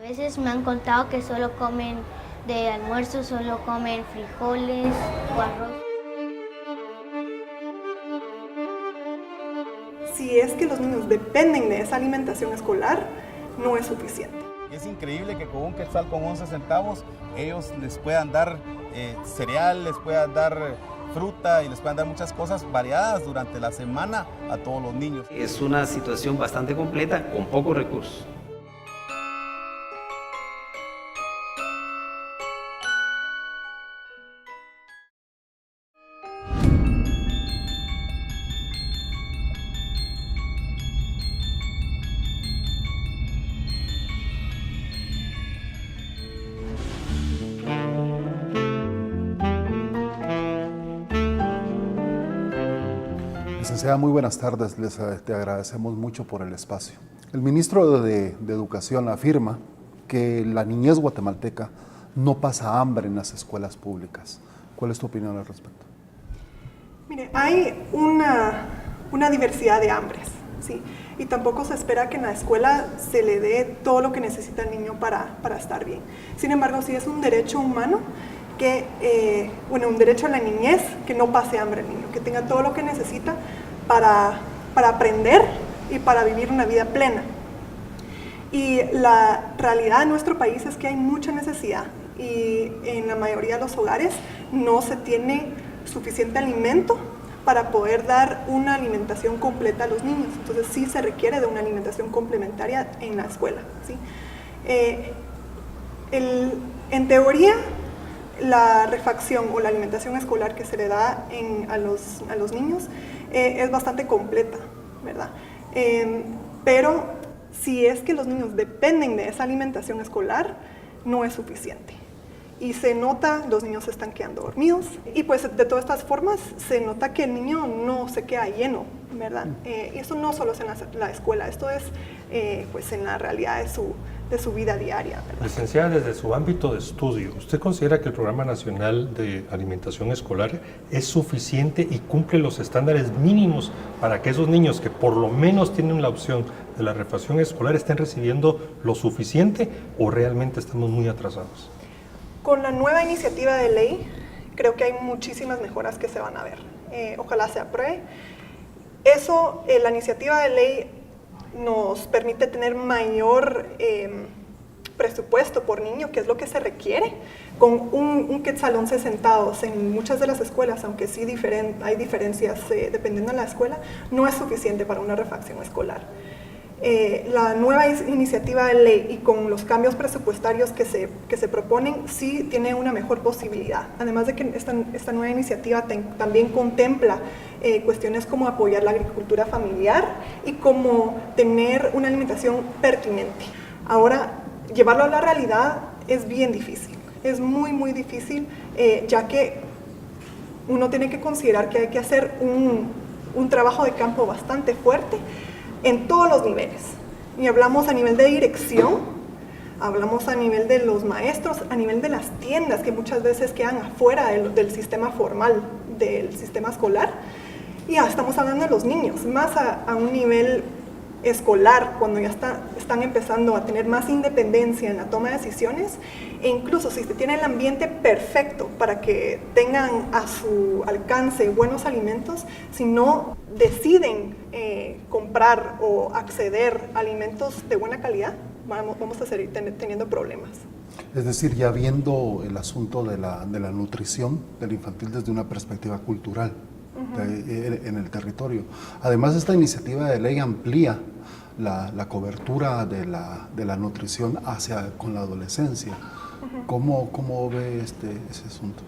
veces me han contado que solo comen de almuerzo, solo comen frijoles o arroz. Si es que los niños dependen de esa alimentación escolar, no es suficiente. Es increíble que con un quetzal con 11 centavos ellos les puedan dar cereal, les puedan dar fruta y les puedan dar muchas cosas variadas durante la semana a todos los niños. Es una situación bastante completa con pocos recursos. Licenciada, muy buenas tardes. Te agradecemos mucho por el espacio. El ministro de Educación afirma que la niñez guatemalteca no pasa hambre en las escuelas públicas. ¿Cuál es tu opinión al respecto? Mire, hay una diversidad de hambres, ¿sí? Y tampoco se espera que en la escuela se le dé todo lo que necesita el niño para estar bien. Sin embargo, sí es un derecho humano un derecho a la niñez, que no pase hambre el niño, que tenga todo lo que necesita para aprender y para vivir una vida plena. Y la realidad de nuestro país es que hay mucha necesidad y en la mayoría de los hogares no se tiene suficiente alimento para poder dar una alimentación completa a los niños. Entonces sí se requiere de una alimentación complementaria en la escuela, ¿sí? En teoría, la refacción o la alimentación escolar que se le da a los niños es bastante completa, ¿verdad? Pero si es que los niños dependen de esa alimentación escolar, no es suficiente. Y se nota, los niños se están quedando dormidos y pues de todas estas formas se nota que el niño no se queda lleno, ¿verdad? Y eso no solo es en la escuela, esto es pues en la realidad de su vida diaria, ¿verdad? Licenciada, desde su ámbito de estudio, ¿usted considera que el Programa Nacional de Alimentación Escolar es suficiente y cumple los estándares mínimos para que esos niños que por lo menos tienen la opción de la refacción escolar estén recibiendo lo suficiente o realmente estamos muy atrasados? Con la nueva iniciativa de ley, creo que hay muchísimas mejoras que se van a ver. Ojalá se apruebe. La iniciativa de ley nos permite tener mayor presupuesto por niño, que es lo que se requiere. Con un quetzal 11 centavos en muchas de las escuelas, aunque sí hay diferencias dependiendo de la escuela, no es suficiente para una refacción escolar. La nueva iniciativa de ley y con los cambios presupuestarios que se proponen, sí tiene una mejor posibilidad. Además de que esta nueva iniciativa también contempla cuestiones como apoyar la agricultura familiar y como tener una alimentación pertinente. Ahora, llevarlo a la realidad es bien difícil, es muy, muy difícil, ya que uno tiene que considerar que hay que hacer un trabajo de campo bastante fuerte en todos los niveles. Y hablamos a nivel de dirección, hablamos a nivel de los maestros, a nivel de las tiendas que muchas veces quedan afuera del sistema formal, del sistema escolar. Y ya estamos hablando de los niños, más a un nivel escolar, cuando ya están empezando a tener más independencia en la toma de decisiones, e incluso si se tiene el ambiente perfecto para que tengan a su alcance buenos alimentos, si no deciden comprar o acceder a alimentos de buena calidad, vamos a seguir teniendo problemas. Es decir, ya viendo el asunto de la nutrición del infantil desde una perspectiva cultural en el territorio. Además, esta iniciativa de ley amplía la cobertura de la nutrición con la adolescencia. ¿Cómo ve ese asunto?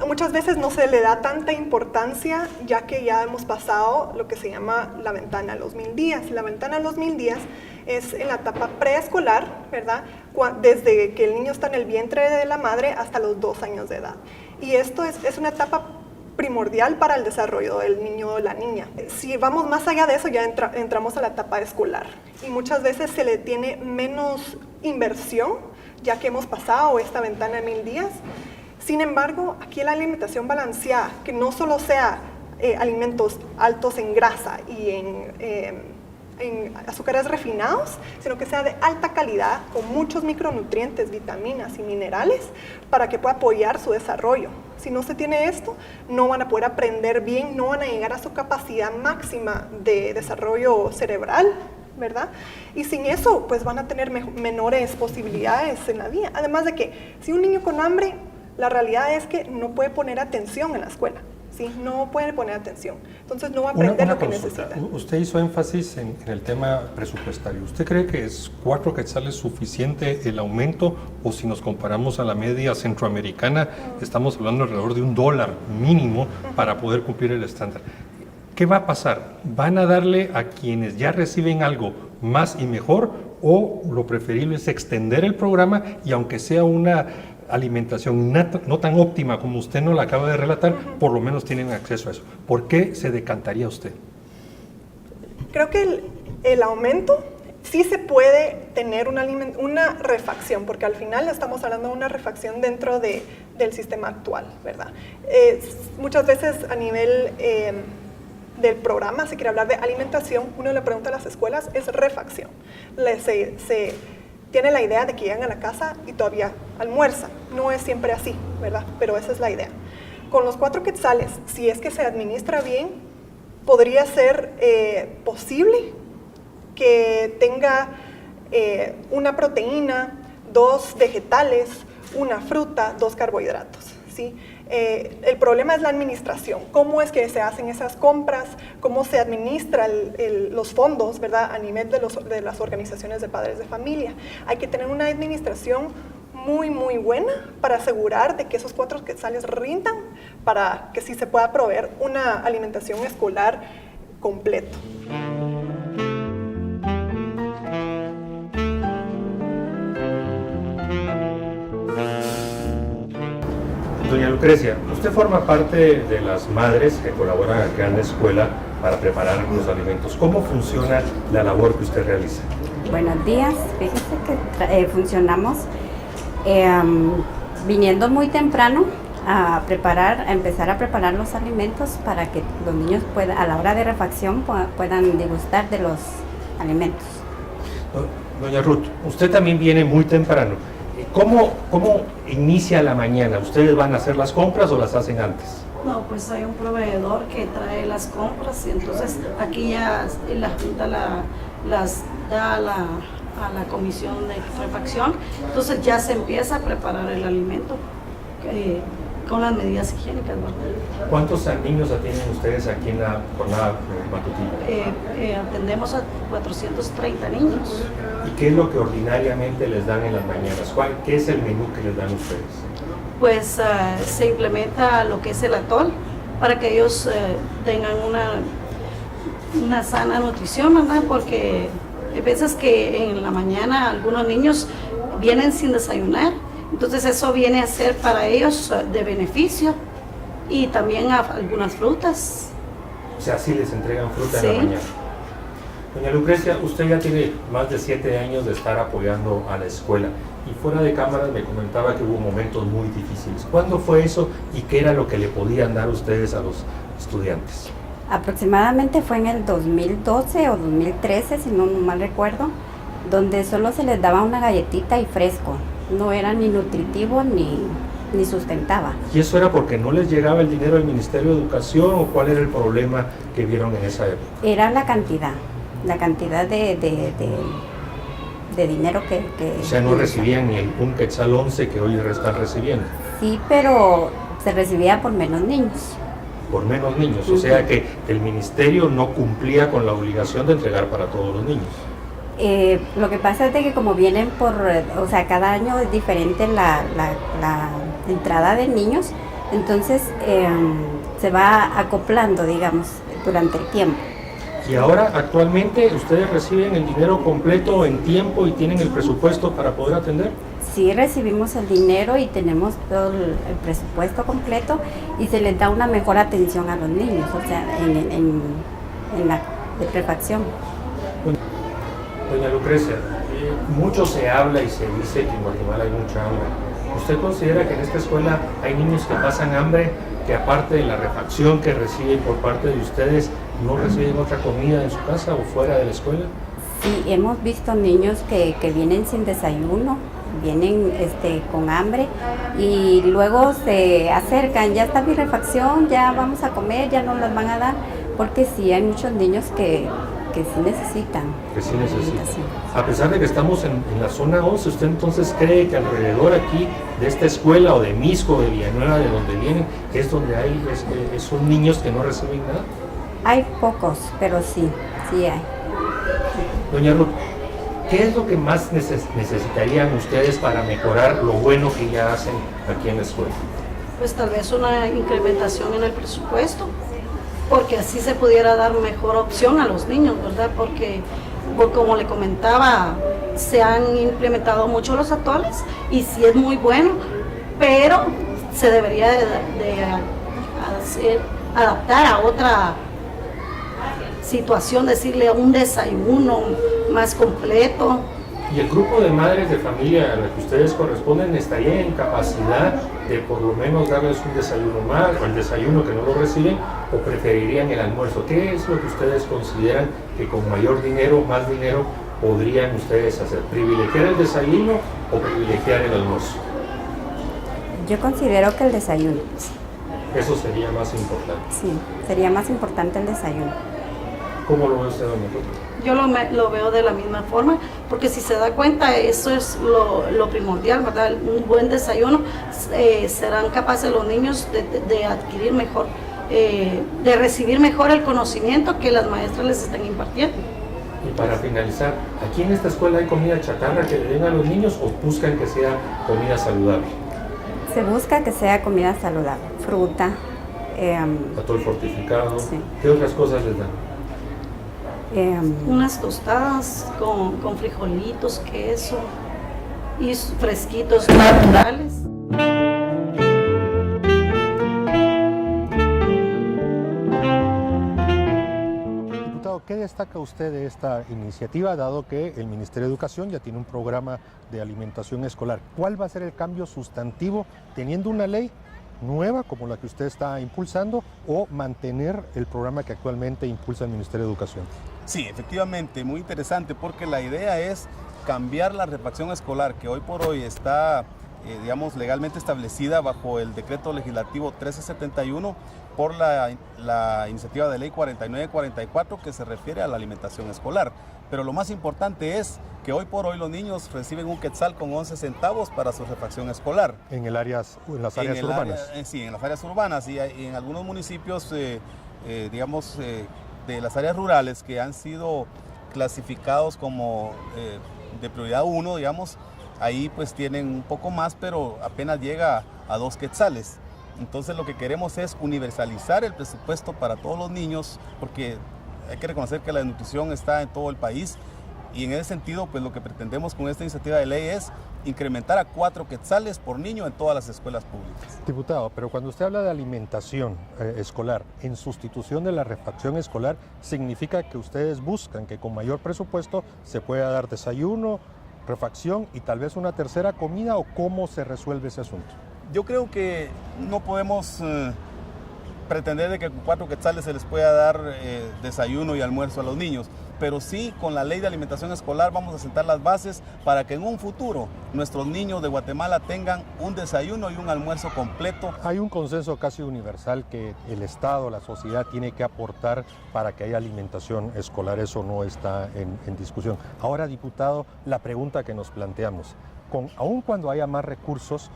Muchas veces no se le da tanta importancia, ya que ya hemos pasado lo que se llama la ventana a los 1000 días. La ventana a los 1000 días es en la etapa preescolar, ¿verdad? Desde que el niño está en el vientre de la madre hasta los 2 años de edad. Y esto es una etapa primordial para el desarrollo del niño o la niña. Si vamos más allá de eso, ya entramos a la etapa escolar. Y muchas veces se le tiene menos inversión, ya que hemos pasado esta ventana de 1000 días. Sin embargo, aquí la alimentación balanceada, que no solo sea alimentos altos en grasa y azúcares refinados, sino que sea de alta calidad, con muchos micronutrientes, vitaminas y minerales, para que pueda apoyar su desarrollo. Si no se tiene esto, no van a poder aprender bien, no van a llegar a su capacidad máxima de desarrollo cerebral, ¿verdad? Y sin eso, pues van a tener menores posibilidades en la vida. Además de que, si un niño con hambre, la realidad es que no puede poner atención en la escuela. Sí, no puede poner atención. Entonces no va a aprender lo que necesita. Usted hizo énfasis en el tema presupuestario. ¿Usted cree que es 4 quetzales suficiente el aumento? O si nos comparamos a la media centroamericana, estamos hablando alrededor de $1 mínimo para poder cumplir el estándar. ¿Qué va a pasar? ¿Van a darle a quienes ya reciben algo más y mejor? ¿O lo preferible es extender el programa y aunque sea una alimentación no tan óptima como usted nos la acaba de relatar, por lo menos tienen acceso a eso? ¿Por qué se decantaría usted? Creo que el aumento sí se puede tener una refacción, porque al final estamos hablando de una refacción dentro del sistema actual, ¿verdad? Muchas veces a nivel del programa, si quiere hablar de alimentación, uno le pregunta a las escuelas, es refacción. Se tiene la idea de que llegan a la casa y todavía almuerzan. No es siempre así, ¿verdad? Pero esa es la idea. Con los 4 quetzales, si es que se administra bien, podría ser posible que tenga una proteína, 2 vegetales, una fruta, 2 carbohidratos, ¿sí? El problema es la administración. ¿Cómo es que se hacen esas compras? ¿Cómo se administran los fondos, ¿verdad? A nivel de las organizaciones de padres de familia. Hay que tener una administración muy, muy buena para asegurar de que esos 4 quetzales rindan para que sí se pueda proveer una alimentación escolar completa. Doña Lucrecia, usted forma parte de las madres que colaboran acá en la escuela para preparar los alimentos. ¿Cómo funciona la labor que usted realiza? Buenos días, fíjese que funcionamos viniendo muy temprano a empezar a preparar los alimentos para que los niños puedan, a la hora de refacción, puedan degustar de los alimentos. Doña Ruth, usted también viene muy temprano. ¿Cómo inicia la mañana? ¿Ustedes van a hacer las compras o las hacen antes? No, pues hay un proveedor que trae las compras y entonces aquí ya la Junta las da a la comisión de refacción, entonces ya se empieza a preparar el alimento con las medidas higiénicas, ¿verdad? ¿Cuántos niños atienden ustedes aquí en la jornada matutina? Atendemos a 430 niños. ¿Y qué es lo que ordinariamente les dan en las mañanas? ¿Qué es el menú que les dan ustedes? Pues se implementa lo que es el atol para que ellos tengan una sana nutrición, ¿verdad? Porque hay veces que en la mañana algunos niños vienen sin desayunar, entonces eso viene a ser para ellos de beneficio, y también algunas frutas. O sea, sí les entregan fruta Sí. en la mañana. Doña Lucrecia, usted ya tiene más de 7 años de estar apoyando a la escuela y fuera de cámaras me comentaba que hubo momentos muy difíciles. ¿Cuándo fue eso y qué era lo que le podían dar ustedes a los estudiantes? Aproximadamente fue en el 2012 o 2013, si no mal recuerdo, donde solo se les daba una galletita y fresco. No era ni nutritivo ni sustentaba. ¿Y eso era porque no les llegaba el dinero del Ministerio de Educación o cuál era el problema que vieron en esa época? Era la cantidad de dinero que... O sea, no recibían ni el 1 quetzal 11 que hoy están recibiendo. Sí, pero se recibía por menos niños. Por menos niños, o sea que el ministerio no cumplía con la obligación de entregar para todos los niños. Lo que pasa es de que como vienen o sea, cada año es diferente la entrada de niños, entonces se va acoplando, digamos, durante el tiempo. Y ahora, actualmente, ¿ustedes reciben el dinero completo en tiempo y tienen el presupuesto para poder atender? Sí, recibimos el dinero y tenemos todo el presupuesto completo y se les da una mejor atención a los niños, o sea, en la refacción. Doña Lucrecia, mucho se habla y se dice que en Guatemala hay mucha hambre. ¿Usted considera que en esta escuela hay niños que pasan hambre, que aparte de la refacción que reciben por parte de ustedes, no reciben otra comida en su casa o fuera de la escuela? Sí, hemos visto niños que vienen sin desayuno, vienen con hambre y luego se acercan, ya está mi refacción, ya vamos a comer, ya nos las van a dar, porque sí hay muchos niños que sí necesitan. Que sí necesitan. alimentación. A pesar de que estamos en la zona 11, ¿usted entonces cree que alrededor aquí de esta escuela o de Misco, de Villanueva, de donde vienen, es donde hay esos niños que no reciben nada? Hay pocos, pero sí hay. Doña Ruth, ¿qué es lo que más necesitarían ustedes para mejorar lo bueno que ya hacen aquí en la escuela? Pues tal vez una incrementación en el presupuesto, porque así se pudiera dar mejor opción a los niños, ¿verdad? Porque como le comentaba, se han implementado mucho los atoles y sí es muy bueno, pero se debería de adaptar a otra situación, decirle un desayuno más completo. ¿Y el grupo de madres de familia a la que ustedes corresponden estaría en capacidad de por lo menos darles un desayuno más, o el desayuno que no lo reciben, o preferirían el almuerzo? ¿Qué es lo que ustedes consideran que con mayor dinero, más dinero, podrían ustedes hacer? ¿Privilegiar el desayuno o privilegiar el almuerzo? Yo considero que el desayuno. Eso sería más importante. Sí, sería más importante el desayuno. ¿Cómo lo ve usted, doña Ruth? Yo lo veo de la misma forma, porque si se da cuenta, eso es lo primordial, ¿verdad? Un buen desayuno, serán capaces los niños de adquirir mejor, de recibir mejor el conocimiento que las maestras les están impartiendo. Y para finalizar, ¿aquí en esta escuela hay comida chatarra que le den a los niños o buscan que sea comida saludable? Se busca que sea comida saludable, fruta. Atol fortificado. Sí. ¿Qué otras cosas les dan? Unas tostadas con frijolitos, queso y fresquitos naturales. Diputado, ¿qué destaca usted de esta iniciativa, dado que el Ministerio de Educación ya tiene un programa de alimentación escolar? ¿Cuál va a ser el cambio sustantivo teniendo una ley nueva como la que usted está impulsando o mantener el programa que actualmente impulsa el Ministerio de Educación? Sí, efectivamente, muy interesante, porque la idea es cambiar la refacción escolar que hoy por hoy está, digamos, legalmente establecida bajo el decreto legislativo 1371 por la iniciativa de ley 4944 que se refiere a la alimentación escolar. Pero lo más importante es que hoy por hoy los niños reciben un quetzal con 11 centavos para su refacción escolar. En las áreas urbanas. Sí, en las áreas urbanas y en algunos municipios, digamos, de las áreas rurales que han sido clasificados como de prioridad 1, digamos, ahí pues tienen un poco más, pero apenas llega a 2 quetzales. Entonces lo que queremos es universalizar el presupuesto para todos los niños, porque hay que reconocer que la nutrición está en todo el país y en ese sentido pues lo que pretendemos con esta iniciativa de ley es incrementar a 4 quetzales por niño en todas las escuelas públicas. Diputado, pero cuando usted habla de alimentación escolar en sustitución de la refacción escolar, ¿significa que ustedes buscan que con mayor presupuesto se pueda dar desayuno, refacción y tal vez una tercera comida, o cómo se resuelve ese asunto? Yo creo que no podemos pretender de que con 4 quetzales se les pueda dar desayuno y almuerzo a los niños, pero sí con la ley de alimentación escolar vamos a sentar las bases para que en un futuro nuestros niños de Guatemala tengan un desayuno y un almuerzo completo. Hay un consenso casi universal que el Estado, la sociedad tiene que aportar para que haya alimentación escolar, eso no está en discusión. Ahora, diputado, la pregunta que nos planteamos, aun cuando haya más recursos,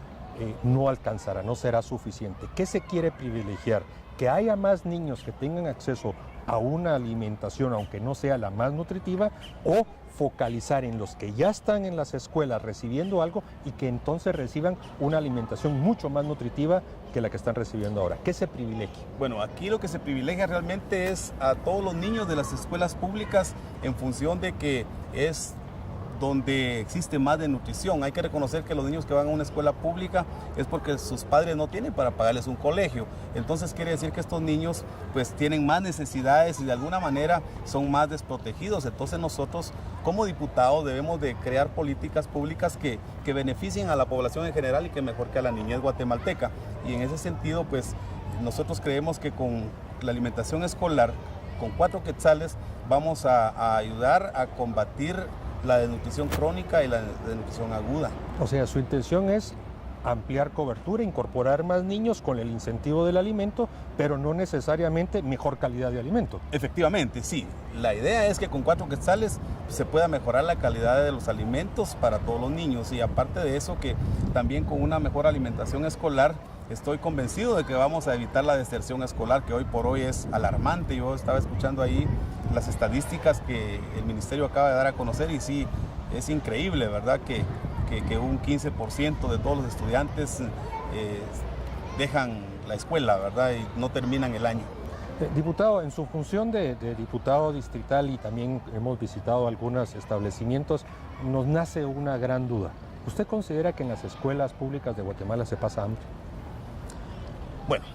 no alcanzará, no será suficiente. ¿Qué se quiere privilegiar? ¿Que haya más niños que tengan acceso a una alimentación, aunque no sea la más nutritiva, o focalizar en los que ya están en las escuelas recibiendo algo y que entonces reciban una alimentación mucho más nutritiva que la que están recibiendo ahora? ¿Qué se privilegia? Bueno, aquí lo que se privilegia realmente es a todos los niños de las escuelas públicas en función de que es donde existe más de nutrición. Hay que reconocer que los niños que van a una escuela pública es porque sus padres no tienen para pagarles un colegio. Entonces quiere decir que estos niños pues tienen más necesidades y de alguna manera son más desprotegidos. Entonces nosotros como diputados debemos de crear políticas públicas que beneficien a la población en general y que mejor que a la niñez guatemalteca. Y en ese sentido pues nosotros creemos que con la alimentación escolar con 4 quetzales vamos a ayudar a combatir la desnutrición crónica y la desnutrición aguda. O sea, su intención es ampliar cobertura, incorporar más niños con el incentivo del alimento, pero no necesariamente mejor calidad de alimento. Efectivamente, sí. La idea es que con 4 quetzales se pueda mejorar la calidad de los alimentos para todos los niños, y aparte de eso, que también con una mejor alimentación escolar estoy convencido de que vamos a evitar la deserción escolar, que hoy por hoy es alarmante. Yo estaba escuchando ahí las estadísticas que el ministerio acaba de dar a conocer y sí, es increíble, ¿verdad? Que un 15% de todos los estudiantes dejan la escuela, ¿verdad? Y no terminan el año. Diputado, en su función de diputado distrital, y también hemos visitado algunos establecimientos, nos nace una gran duda. ¿Usted considera que en las escuelas públicas de Guatemala se pasa hambre? Bueno,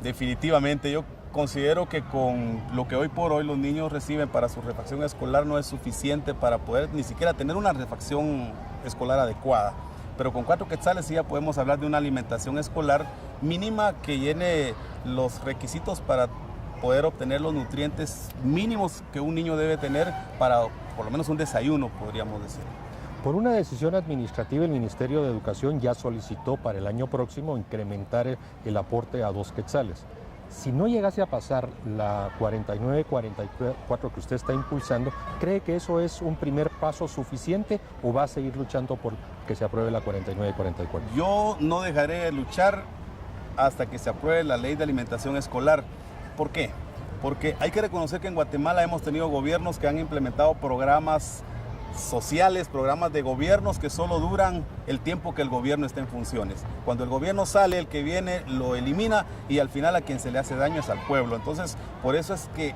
definitivamente yo considero que con lo que hoy por hoy los niños reciben para su refacción escolar no es suficiente para poder ni siquiera tener una refacción escolar adecuada. Pero con 4 quetzales sí ya podemos hablar de una alimentación escolar mínima que llene los requisitos para poder obtener los nutrientes mínimos que un niño debe tener para por lo menos un desayuno, podríamos decir. Por una decisión administrativa, el Ministerio de Educación ya solicitó para el año próximo incrementar el aporte a 2 quetzales. Si no llegase a pasar la 49-44 que usted está impulsando, ¿cree que eso es un primer paso suficiente o va a seguir luchando por que se apruebe la 49-44? Yo no dejaré de luchar hasta que se apruebe la ley de alimentación escolar. ¿Por qué? Porque hay que reconocer que en Guatemala hemos tenido gobiernos que han implementado programas sociales, programas de gobiernos que solo duran el tiempo que el gobierno está en funciones. Cuando el gobierno sale, el que viene lo elimina y al final a quien se le hace daño es al pueblo. Entonces, por eso es que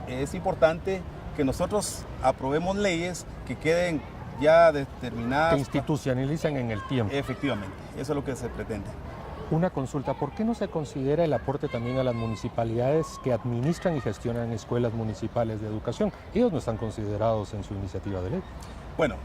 es importante que nosotros aprobemos leyes que queden ya determinadas. Que institucionalizan en el tiempo. Efectivamente, eso es lo que se pretende. Una consulta, ¿por qué no se considera el aporte también a las municipalidades que administran y gestionan escuelas municipales de educación? Ellos no están considerados en su iniciativa de ley. Bueno,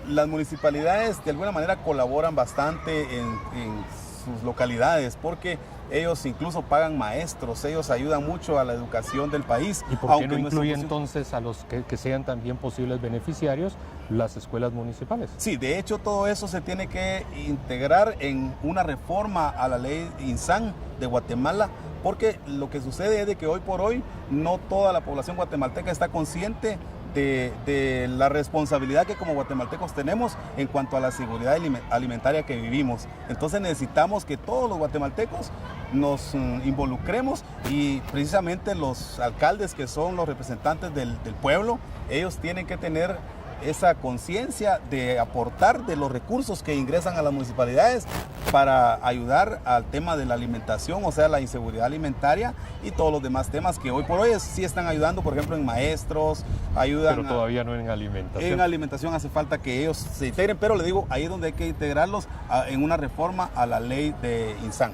las municipalidades de alguna manera colaboran bastante en sus localidades porque ellos incluso pagan maestros, ellos ayudan mucho a la educación del país. ¿Y por qué no incluye entonces a los que sean también posibles beneficiarios las escuelas municipales? Sí, de hecho todo eso se tiene que integrar en una reforma a la ley INSAN de Guatemala, porque lo que sucede es de que hoy por hoy no toda la población guatemalteca está consciente de la responsabilidad que como guatemaltecos tenemos en cuanto a la seguridad alimentaria que vivimos. Entonces necesitamos que todos los guatemaltecos nos involucremos y precisamente los alcaldes, que son los representantes del pueblo, ellos tienen que tener esa conciencia de aportar de los recursos que ingresan a las municipalidades para ayudar al tema de la alimentación, o sea, la inseguridad alimentaria y todos los demás temas que hoy por hoy sí están ayudando, por ejemplo, en maestros, ayudan. Pero todavía no en alimentación. En alimentación hace falta que ellos se integren, pero le digo, ahí es donde hay que integrarlos en una reforma a la ley de INSAN.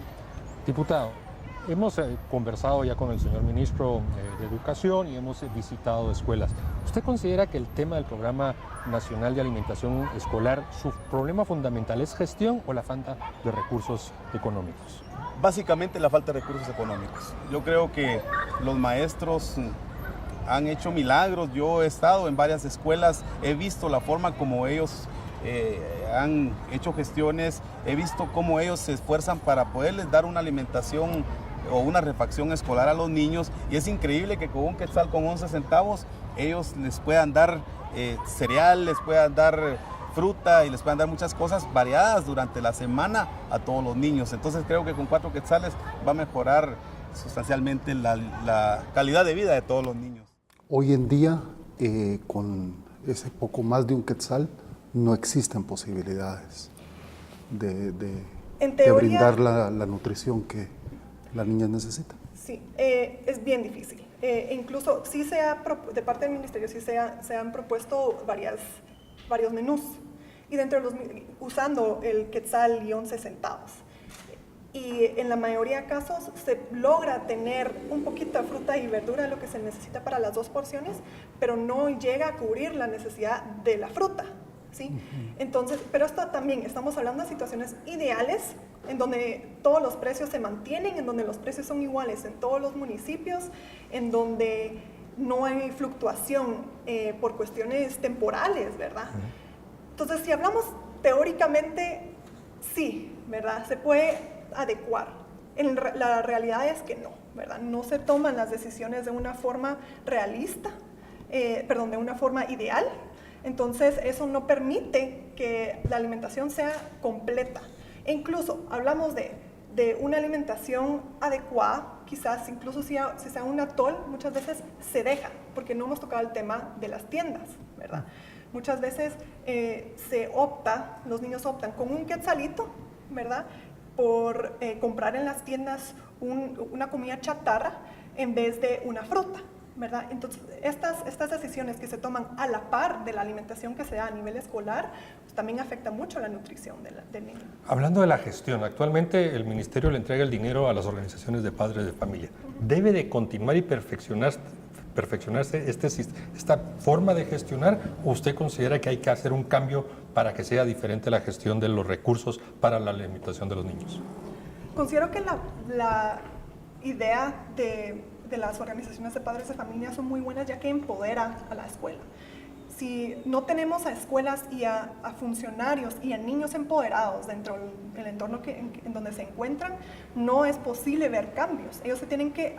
Diputado, hemos conversado ya con el señor ministro de Educación y hemos visitado escuelas. ¿Usted considera que el tema del Programa Nacional de Alimentación Escolar, su problema fundamental es gestión o la falta de recursos económicos? Básicamente la falta de recursos económicos. Yo creo que los maestros han hecho milagros. Yo he estado en varias escuelas, he visto la forma como ellos han hecho gestiones, he visto cómo ellos se esfuerzan para poderles dar una alimentación o una refacción escolar a los niños, y es increíble que con un quetzal con 11 centavos ellos les puedan dar cereal, les puedan dar fruta y les puedan dar muchas cosas variadas durante la semana a todos los niños. Entonces creo que con 4 quetzales va a mejorar sustancialmente la calidad de vida de todos los niños. Hoy en día, con ese poco más de un quetzal, no existen posibilidades de brindar la nutrición que la niña necesita. Sí, es bien difícil. Incluso sí de parte del ministerio sí se han propuesto varios menús, y dentro de usando el quetzal y 11 centavos. Y en la mayoría de casos se logra tener un poquito de fruta y verdura, lo que se necesita para las 2 porciones, pero no llega a cubrir la necesidad de la fruta. ¿Sí? Entonces, pero esto también, estamos hablando de situaciones ideales, en donde todos los precios se mantienen, en donde los precios son iguales en todos los municipios, en donde no hay fluctuación por cuestiones temporales, ¿verdad? Entonces, si hablamos teóricamente, sí, ¿verdad? Se puede adecuar. La realidad es que no, ¿verdad? No se toman las decisiones de una forma realista, de una forma ideal. Entonces, eso no permite que la alimentación sea completa. E incluso, hablamos de una alimentación adecuada, quizás incluso si sea un atol, muchas veces se deja, porque no hemos tocado el tema de las tiendas, ¿verdad? Muchas veces los niños optan con un quetzalito, ¿verdad?, por comprar en las tiendas una comida chatarra en vez de una fruta, ¿verdad? Entonces, estas decisiones que se toman a la par de la alimentación que se da a nivel escolar, pues, también afecta mucho la nutrición del niño. Hablando de la gestión, actualmente el Ministerio le entrega el dinero a las organizaciones de padres de familia. ¿Debe de continuar y perfeccionarse esta forma de gestionar, o usted considera que hay que hacer un cambio para que sea diferente la gestión de los recursos para la alimentación de los niños? Considero que la idea de las organizaciones de padres de familia son muy buenas, ya que empodera a la escuela. Si no tenemos a escuelas y a funcionarios y a niños empoderados dentro del entorno en donde se encuentran, no es posible ver cambios. Ellos se tienen que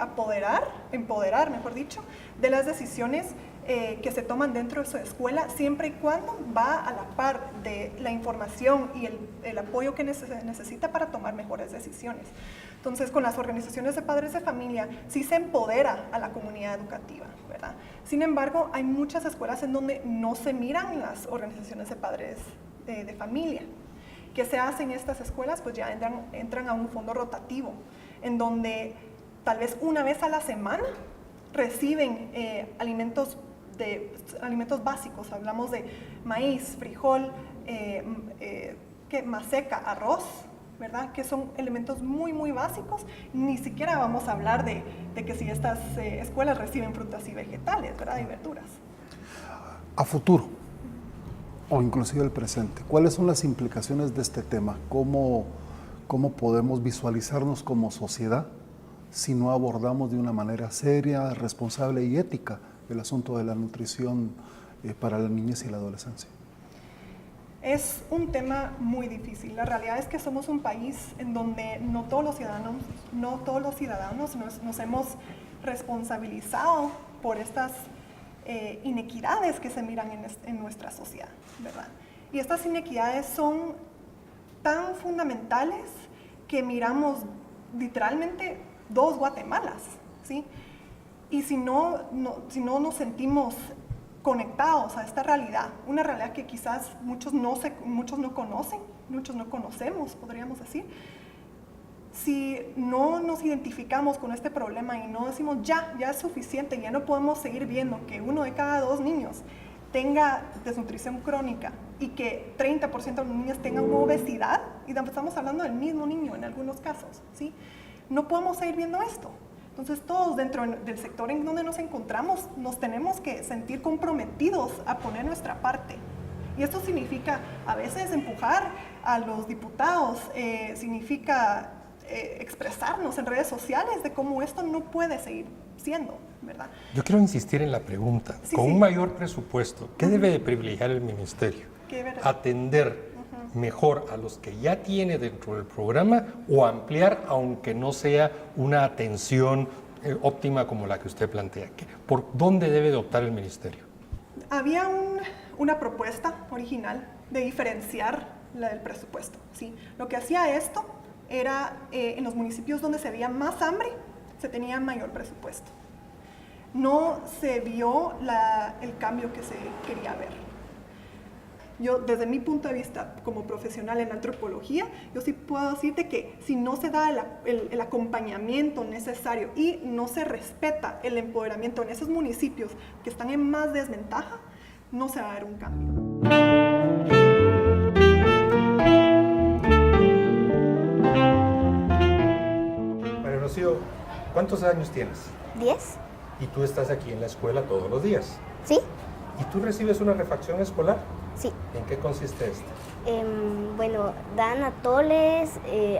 empoderar, mejor dicho, de las decisiones que se toman dentro de su escuela, siempre y cuando va a la par de la información y el apoyo que necesita para tomar mejores decisiones. Entonces, con las organizaciones de padres de familia sí se empodera a la comunidad educativa, ¿verdad? Sin embargo, hay muchas escuelas en donde no se miran las organizaciones de padres de familia. ¿Qué se hace en estas escuelas? Pues ya entran a un fondo rotativo, en donde tal vez una vez a la semana reciben alimentos básicos. Hablamos de maíz, frijol, maseca, arroz, ¿verdad? Que son elementos muy, muy básicos. Ni siquiera vamos a hablar de que si estas escuelas reciben frutas y vegetales, ¿verdad? Y verduras. A futuro, o inclusive el presente, ¿cuáles son las implicaciones de este tema? ¿Cómo podemos visualizarnos como sociedad si no abordamos de una manera seria, responsable y ética el asunto de la nutrición para la niñez y la adolescencia? Es un tema muy difícil. La realidad es que somos un país en donde no todos los ciudadanos nos hemos responsabilizado por estas inequidades que se miran en nuestra sociedad, ¿verdad? Y estas inequidades son tan fundamentales que miramos literalmente dos Guatemalas, ¿sí? Y si no nos sentimos conectados a esta realidad, una realidad que quizás muchos no conocen, muchos no conocemos, podríamos decir, si no nos identificamos con este problema y no decimos ya es suficiente, ya no podemos seguir viendo que 1 de cada 2 niños tenga desnutrición crónica y que 30% de los niños tengan obesidad, y estamos hablando del mismo niño en algunos casos, ¿sí? No podemos seguir viendo esto. Entonces, todos dentro del sector en donde nos encontramos nos tenemos que sentir comprometidos a poner nuestra parte. Y esto significa a veces empujar a los diputados, significa expresarnos en redes sociales de cómo esto no puede seguir siendo, ¿verdad? Yo quiero insistir en la pregunta. Con un mayor presupuesto, ¿qué debe de privilegiar el ministerio? ¿Atender mejor a los que ya tiene dentro del programa o ampliar, aunque no sea una atención óptima como la que usted plantea? ¿Por dónde debe de optar el ministerio? Había una propuesta original de diferenciar la del presupuesto, ¿sí? Lo que hacía esto era en los municipios donde se veía más hambre, se tenía mayor presupuesto. No se vio el cambio que se quería ver. Yo, desde mi punto de vista como profesional en antropología, yo sí puedo decirte que si no se da el acompañamiento necesario y no se respeta el empoderamiento en esos municipios que están en más desventaja, no se va a ver un cambio. María Rocío, ¿cuántos años tienes? 10. ¿Y tú estás aquí en la escuela todos los días? Sí. ¿Y tú recibes una refacción escolar? Sí. ¿En qué consiste esto? Bueno, dan atoles,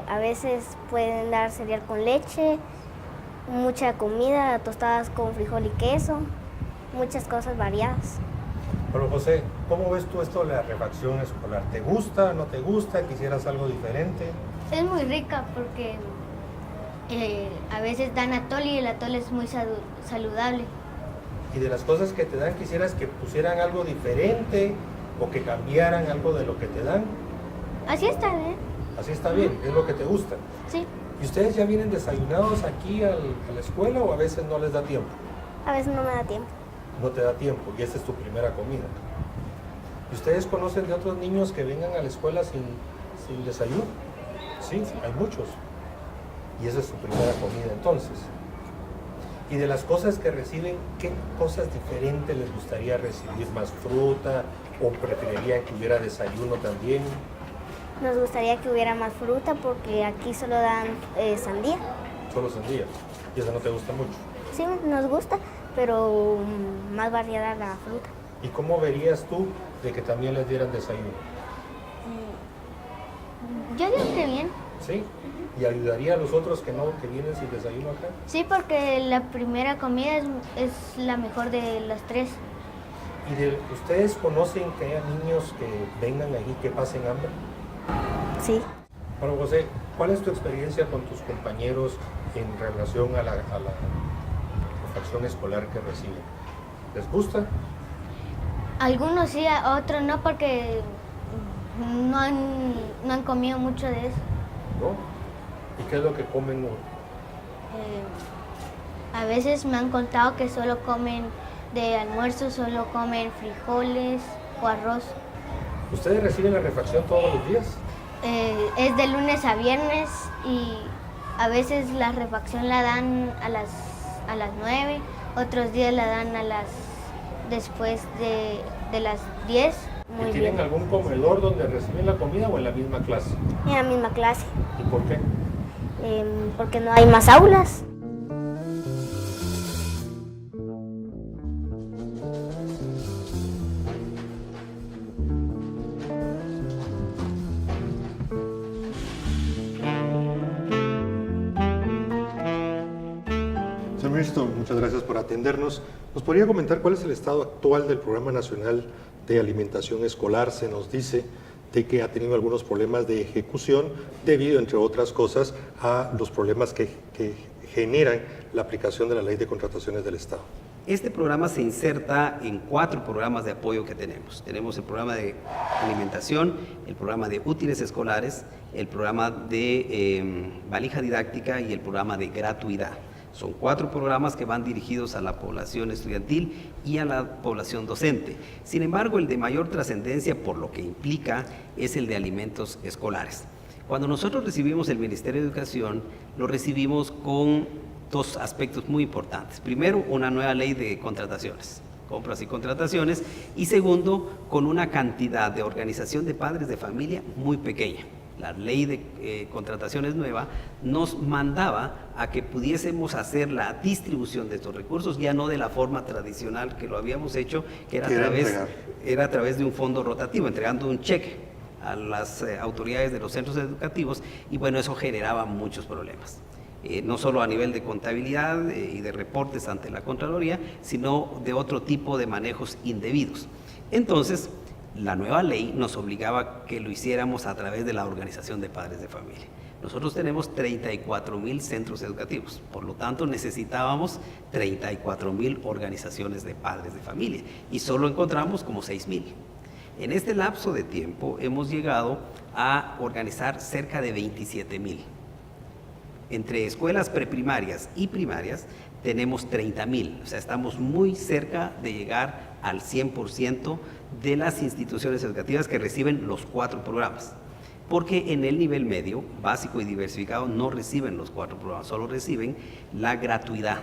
a veces pueden dar cereal con leche, mucha comida, tostadas con frijol y queso. muchas cosas variadas. Pero José, ¿cómo ves tú esto de la refacción escolar? ¿Te gusta, no te gusta? ¿Quisieras algo diferente? Es muy rica porque a veces dan atole y el atole es muy saludable. Y de las cosas que te dan, ¿quisieras que pusieran algo diferente o que cambiaran algo de lo que te dan? Así está bien. Así está bien, es lo que te gusta. Sí, ¿Y ustedes ya vienen desayunados aquí a la escuela o a veces no les da tiempo? a veces no me da tiempo. No te da tiempo y esta es tu primera comida. ¿Y ustedes conocen de otros niños que vengan a la escuela sin desayuno? Sí, hay muchos. Y esa es su primera comida entonces. Y de las cosas que reciben, ¿qué cosas diferentes les gustaría recibir? ¿Más fruta o preferirían que hubiera desayuno también? Nos gustaría que hubiera más fruta porque aquí solo dan sandía. Solo sandía. ¿Y esa no te gusta mucho? Sí, nos gusta, pero más variada la fruta. ¿Y cómo verías tú de que también les dieran desayuno? Yo digo que bien. ¿Sí? ¿Y ayudaría a los otros que vienen sin desayuno acá? Sí, porque la primera comida es la mejor de las tres. ¿Y ustedes conocen que haya niños que vengan aquí que pasen hambre? Sí. Bueno, José, ¿cuál es tu experiencia con tus compañeros en relación a la refacción escolar que reciben? ¿Les gusta? Algunos sí, a otros no, porque no han comido mucho de eso. ¿No? ¿Y qué es lo que comen? A veces me han contado que solo comen de almuerzo, solo comen frijoles o arroz. ¿Ustedes reciben la refacción todos los días? Es de lunes a viernes y a veces la refacción la dan a las 9, otros días la dan después de las 10. ¿Y tienen algún comedor donde reciben la comida o en la misma clase? En la misma clase. ¿Y por qué? Porque no hay más aulas. Señor Ministro, muchas gracias por atendernos. ¿Nos podría comentar cuál es el estado actual del Programa Nacional de Alimentación Escolar? Se nos dice de que ha tenido algunos problemas de ejecución debido, entre otras cosas, a los problemas que generan la aplicación de la Ley de Contrataciones del Estado. Este programa se inserta en 4 programas de apoyo que tenemos. Tenemos el programa de alimentación, el programa de útiles escolares, el programa de valija didáctica y el programa de gratuidad. Son 4 programas que van dirigidos a la población estudiantil y a la población docente. Sin embargo, el de mayor trascendencia, por lo que implica, es el de alimentos escolares. Cuando nosotros recibimos el Ministerio de Educación, lo recibimos con 2 aspectos muy importantes. Primero, una nueva ley de contrataciones, compras y contrataciones, y segundo, con una cantidad de organización de padres de familia muy pequeña. La ley de contrataciones nueva nos mandaba a que pudiésemos hacer la distribución de estos recursos, ya no de la forma tradicional que lo habíamos hecho, que era a través de un fondo rotativo, entregando un cheque a las autoridades de los centros educativos, y bueno, eso generaba muchos problemas. No solo a nivel de contabilidad y de reportes ante la Contraloría, sino de otro tipo de manejos indebidos. Entonces, la nueva ley nos obligaba a que lo hiciéramos a través de la organización de padres de familia. Nosotros tenemos 34,000 centros educativos, por lo tanto necesitábamos 34,000 organizaciones de padres de familia y solo encontramos como 6,000. En este lapso de tiempo hemos llegado a organizar cerca de 27,000. Entre escuelas preprimarias y primarias tenemos 30,000, o sea, estamos muy cerca de llegar al 100% de las instituciones educativas que reciben los 4 programas. Porque en el nivel medio, básico y diversificado, no reciben los 4 programas, solo reciben la gratuidad.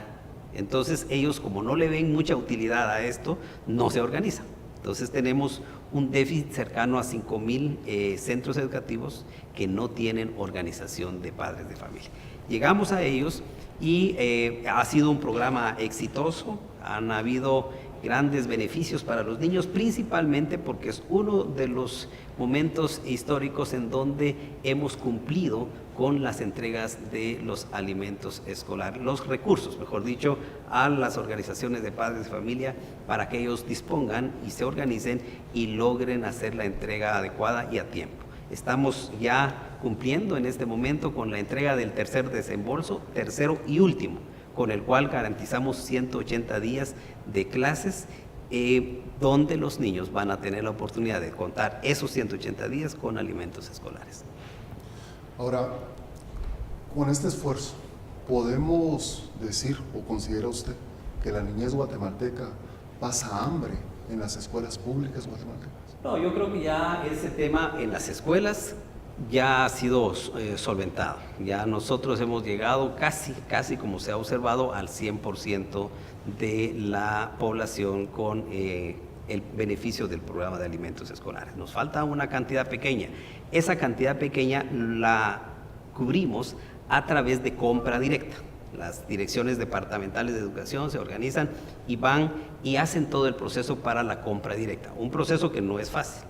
Entonces ellos, como no le ven mucha utilidad a esto, no se organizan. Entonces tenemos un déficit cercano a 5,000 centros educativos que no tienen organización de padres de familia. Llegamos a ellos y ha sido un programa exitoso. Han habido grandes beneficios para los niños, principalmente porque es uno de los momentos históricos en donde hemos cumplido con las entregas de los alimentos escolares, los recursos, mejor dicho, a las organizaciones de padres de familia para que ellos dispongan y se organicen y logren hacer la entrega adecuada y a tiempo. Estamos ya cumpliendo en este momento con la entrega del tercer desembolso, tercero y último, con el cual garantizamos 180 días de clases donde los niños van a tener la oportunidad de contar esos 180 días con alimentos escolares. Ahora, con este esfuerzo, ¿podemos decir o considera usted que la niñez guatemalteca pasa hambre en las escuelas públicas guatemaltecas? No, yo creo que ya ese tema en las escuelas ya ha sido solventado. Ya nosotros hemos llegado casi como se ha observado al 100% de la población con el beneficio del programa de alimentos escolares. Nos falta una cantidad pequeña. Esa cantidad pequeña la cubrimos a través de compra directa. Las direcciones departamentales de educación se organizan y van y hacen todo el proceso para la compra directa. Un proceso que no es fácil,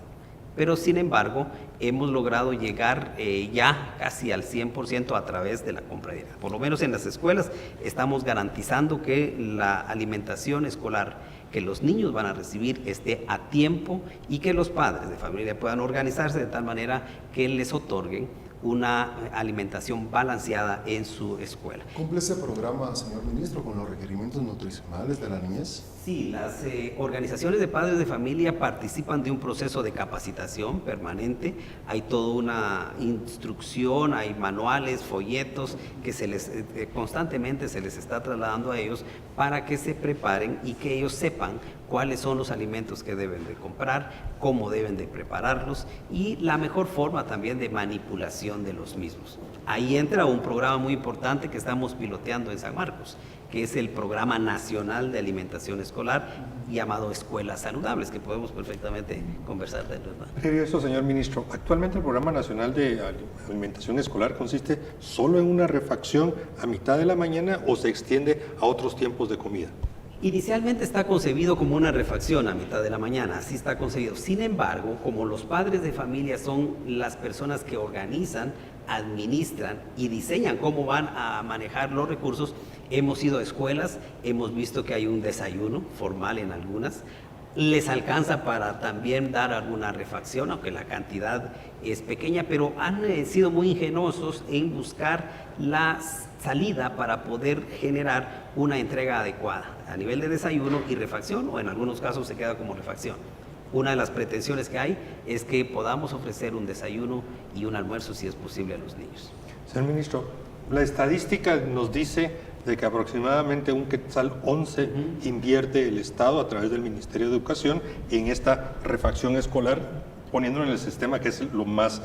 pero sin embargo hemos logrado llegar ya casi al 100% a través de la compra directa. Por lo menos en las escuelas estamos garantizando que la alimentación escolar que los niños van a recibir esté a tiempo y que los padres de familia puedan organizarse de tal manera que les otorguen una alimentación balanceada en su escuela. ¿Cumple ese programa, señor ministro, con los requerimientos nutricionales de la niñez? Sí, las organizaciones de padres de familia participan de un proceso de capacitación permanente. Hay toda una instrucción, hay manuales, folletos que constantemente se les está trasladando a ellos para que se preparen y que ellos sepan cuáles son los alimentos que deben de comprar, cómo deben de prepararlos y la mejor forma también de manipulación de los mismos. Ahí entra un programa muy importante que estamos piloteando en San Marcos, que es el Programa Nacional de Alimentación Escolar llamado Escuelas Saludables, que podemos perfectamente conversar de verdad. Previo a eso, señor ministro, actualmente el Programa Nacional de Alimentación Escolar consiste solo en una refacción a mitad de la mañana o se extiende a otros tiempos de comida. Inicialmente está concebido como una refacción a mitad de la mañana, así está concebido. Sin embargo, como los padres de familia son las personas que organizan, administran y diseñan cómo van a manejar los recursos, hemos ido a escuelas, hemos visto que hay un desayuno formal en algunas, les alcanza para también dar alguna refacción, aunque la cantidad es pequeña, pero han sido muy ingeniosos en buscar la salida para poder generar una entrega adecuada a nivel de desayuno y refacción, o en algunos casos se queda como refacción. Una de las pretensiones que hay es que podamos ofrecer un desayuno y un almuerzo, si es posible, a los niños. Señor ministro, la estadística nos dice de que aproximadamente un quetzal 11 invierte el Estado a través del Ministerio de Educación en esta refacción escolar, poniéndolo en el sistema que es lo más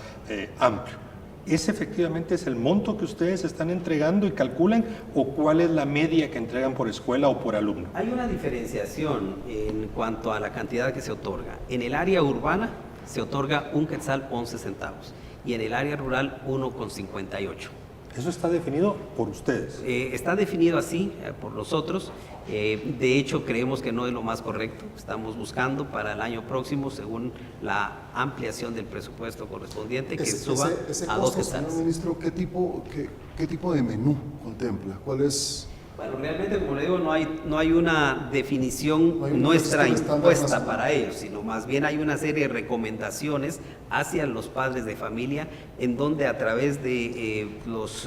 amplio. ¿Ese efectivamente es el monto que ustedes están entregando y calculan o cuál es la media que entregan por escuela o por alumno? Hay una diferenciación en cuanto a la cantidad que se otorga. En el área urbana se otorga un quetzal 11 centavos y en el área rural 1,58. Eso está definido por ustedes. Está definido así por nosotros. De hecho, creemos que no es lo más correcto. Estamos buscando para el año próximo, según la ampliación del presupuesto correspondiente, que suba a 2 quetzales. Señor ministro, ¿qué tipo de menú contempla? ¿Cuál es? Bueno, realmente, como le digo, no hay una definición nuestra impuesta para ellos, sino más bien hay una serie de recomendaciones hacia los padres de familia, en donde a través de los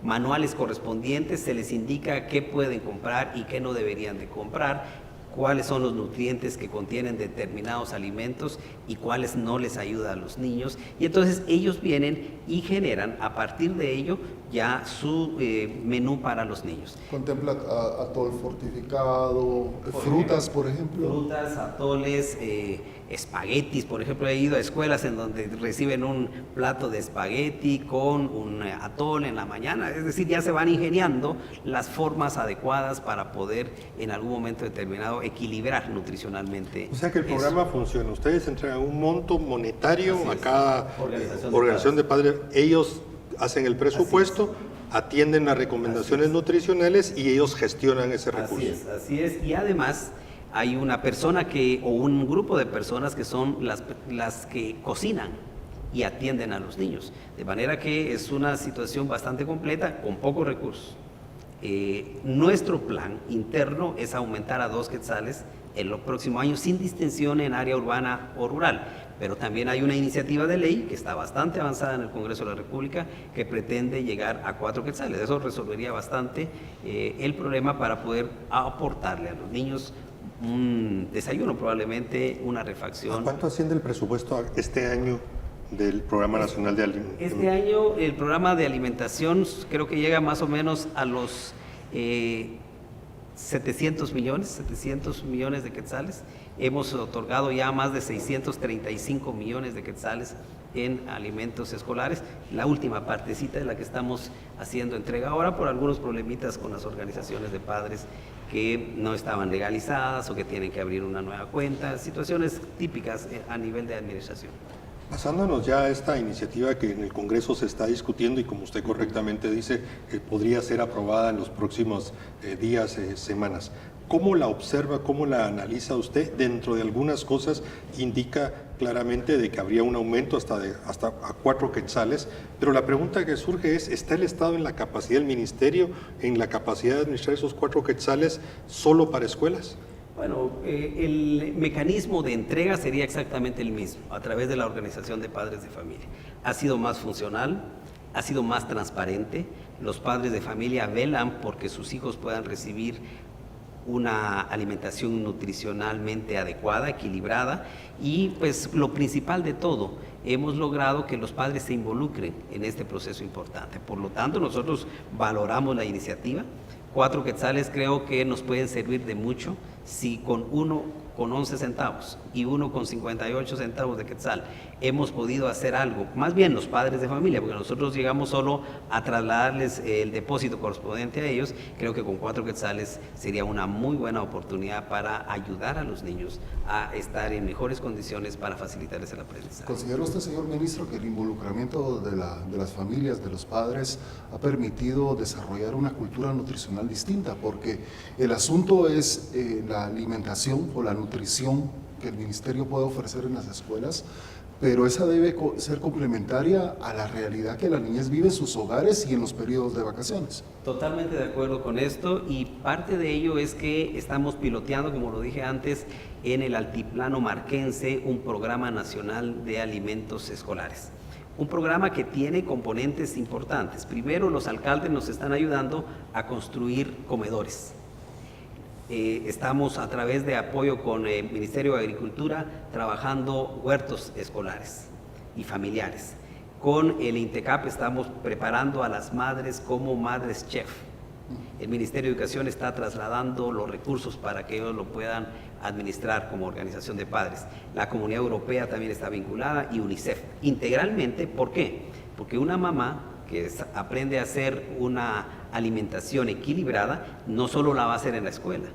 manuales correspondientes se les indica qué pueden comprar y qué no deberían de comprar, cuáles son los nutrientes que contienen determinados alimentos y cuáles no les ayuda a los niños. Y entonces ellos vienen y generan a partir de ello ya su menú para los niños. ¿Contempla atol fortificado, frutas, por ejemplo? Frutas, atoles, espaguetis, por ejemplo, he ido a escuelas en donde reciben un plato de espagueti con un atol en la mañana, es decir, ya se van ingeniando las formas adecuadas para poder en algún momento determinado equilibrar nutricionalmente. O sea que el programa funciona, ustedes entregan un monto monetario a cada organización de padres, ellos hacen el presupuesto, atienden las recomendaciones nutricionales y ellos gestionan ese recurso. Así es, y además hay una persona o un grupo de personas que son las que cocinan y atienden a los niños. De manera que es una situación bastante completa con pocos recursos. Nuestro plan interno es aumentar a 2 quetzales en los próximos años sin distinción en área urbana o rural. Pero también hay una iniciativa de ley que está bastante avanzada en el Congreso de la República que pretende llegar a 4 quetzales. Eso resolvería bastante el problema para poder aportarle a los niños un desayuno, probablemente una refacción. ¿A cuánto asciende el presupuesto este año del Programa Nacional de Alimentación? Este año el programa de alimentación creo que llega más o menos a los 700 millones de quetzales. Hemos otorgado ya más de 635 millones de quetzales en alimentos escolares. La última partecita de la que estamos haciendo entrega ahora por algunos problemitas con las organizaciones de padres que no estaban legalizadas o que tienen que abrir una nueva cuenta, situaciones típicas a nivel de administración. Pasándonos ya a esta iniciativa que en el Congreso se está discutiendo y como usted correctamente dice, podría ser aprobada en los próximos días, semanas. ¿Cómo la observa, cómo la analiza usted? Dentro de algunas cosas indica claramente de que habría un aumento hasta a 4 quetzales, pero la pregunta que surge es, ¿está el Estado en la capacidad del Ministerio, en la capacidad de administrar esos 4 quetzales solo para escuelas? Bueno, el mecanismo de entrega sería exactamente el mismo, a través de la Organización de Padres de Familia. Ha sido más funcional, ha sido más transparente, los padres de familia velan porque sus hijos puedan recibir una alimentación nutricionalmente adecuada, equilibrada, y pues lo principal de todo, hemos logrado que los padres se involucren en este proceso importante. Por lo tanto, nosotros valoramos la iniciativa. 4 quetzales creo que nos pueden servir de mucho si con uno con 11 centavos y uno con 58 centavos de quetzal hemos podido hacer algo, más bien los padres de familia, porque nosotros llegamos solo a trasladarles el depósito correspondiente a ellos. Creo que con 4 quetzales sería una muy buena oportunidad para ayudar a los niños a estar en mejores condiciones para facilitarles el aprendizaje. ¿Considera usted, señor ministro, que el involucramiento de las familias, de los padres, ha permitido desarrollar una cultura nutricional distinta? Porque el asunto es la alimentación o la nutrición que el ministerio puede ofrecer en las escuelas, pero esa debe ser complementaria a la realidad que la niñez vive en sus hogares y en los periodos de vacaciones. Totalmente de acuerdo con esto, y parte de ello es que estamos piloteando, como lo dije antes, en el Altiplano Marquense, un programa nacional de alimentos escolares. Un programa que tiene componentes importantes. Primero, los alcaldes nos están ayudando a construir comedores. Estamos a través de apoyo con el Ministerio de Agricultura trabajando huertos escolares y familiares. Con el INTECAP estamos preparando a las madres como madres chef. El Ministerio de Educación está trasladando los recursos para que ellos lo puedan administrar como organización de padres. La Comunidad Europea también está vinculada y UNICEF. Integralmente, ¿por qué? Porque una mamá que aprende a hacer una alimentación equilibrada, no solo la va a hacer en la escuela,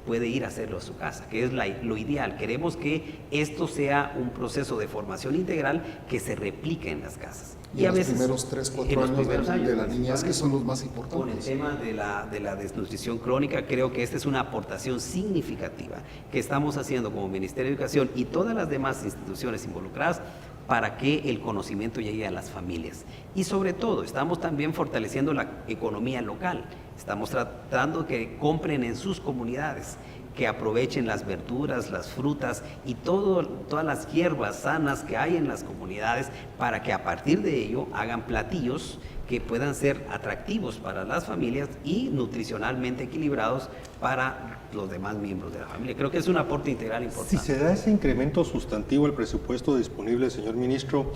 puede ir a hacerlo a su casa, que es lo ideal. Queremos que esto sea un proceso de formación integral que se replique en las casas. Y a veces, los primeros 3-4 años de la niñez, que son los más importantes. Con el tema de la desnutrición crónica, creo que esta es una aportación significativa que estamos haciendo como Ministerio de Educación y todas las demás instituciones involucradas para que el conocimiento llegue a las familias. Y sobre todo, estamos también fortaleciendo la economía local. Estamos tratando que compren en sus comunidades, que aprovechen las verduras, las frutas y todas las hierbas sanas que hay en las comunidades, para que a partir de ello hagan platillos que puedan ser atractivos para las familias y nutricionalmente equilibrados para los demás miembros de la familia. Creo que es un aporte integral importante. Si se da ese incremento sustantivo al presupuesto disponible, señor ministro,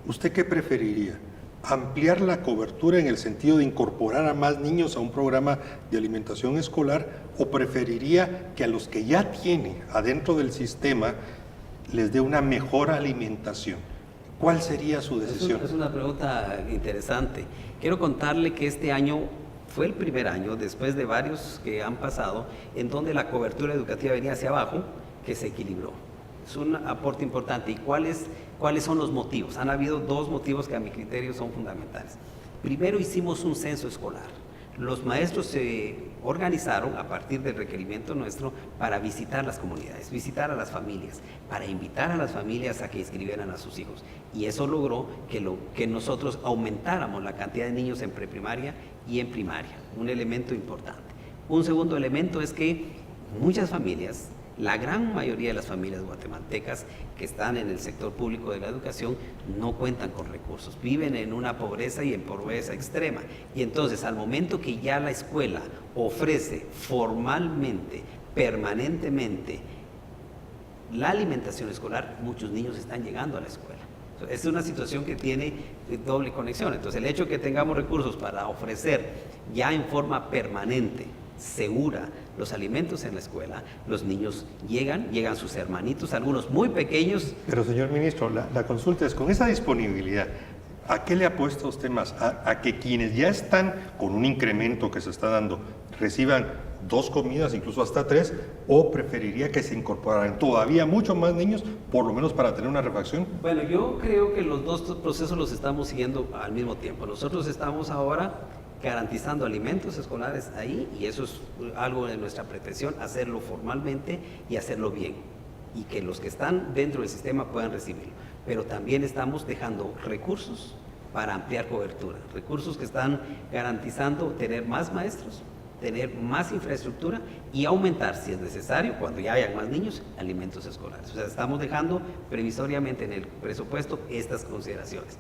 ¿usted qué preferiría? ¿Ampliar la cobertura en el sentido de incorporar a más niños a un programa de alimentación escolar, o preferiría que a los que ya tiene adentro del sistema les dé una mejor alimentación? ¿Cuál sería su decisión? Es una pregunta interesante. Quiero contarle que este año fue el primer año, después de varios que han pasado, en donde la cobertura educativa venía hacia abajo, que se equilibró. Es un aporte importante. ¿Y cuáles son los motivos? Han habido 2 motivos que a mi criterio son fundamentales. Primero, hicimos un censo escolar. Los maestros se organizaron a partir del requerimiento nuestro para visitar las comunidades, visitar a las familias, para invitar a las familias a que inscribieran a sus hijos. Y eso logró que nosotros aumentáramos la cantidad de niños en preprimaria y en primaria, un elemento importante. Un segundo elemento es que muchas familias, la gran mayoría de las familias guatemaltecas que están en el sector público de la educación no cuentan con recursos, viven en una pobreza y en pobreza extrema. Y entonces al momento que ya la escuela ofrece formalmente, permanentemente, la alimentación escolar, muchos niños están llegando a la escuela. Es una situación que tiene doble conexión. Entonces el hecho de que tengamos recursos para ofrecer ya en forma permanente, segura, los alimentos en la escuela, los niños llegan sus hermanitos, algunos muy pequeños. Pero señor ministro, la consulta es, con esa disponibilidad, ¿a qué le apuesta usted más? ¿A que quienes ya están con un incremento que se está dando reciban 2 comidas, incluso hasta 3, o preferiría que se incorporaran todavía mucho más niños, por lo menos para tener una refacción? Bueno, yo creo que los dos procesos los estamos siguiendo al mismo tiempo. Nosotros estamos ahora garantizando alimentos escolares ahí, y eso es algo de nuestra pretensión, hacerlo formalmente y hacerlo bien, y que los que están dentro del sistema puedan recibirlo. Pero también estamos dejando recursos para ampliar cobertura, recursos que están garantizando tener más maestros, tener más infraestructura y aumentar, si es necesario, cuando ya hayan más niños, alimentos escolares. O sea, estamos dejando previsoriamente en el presupuesto estas consideraciones.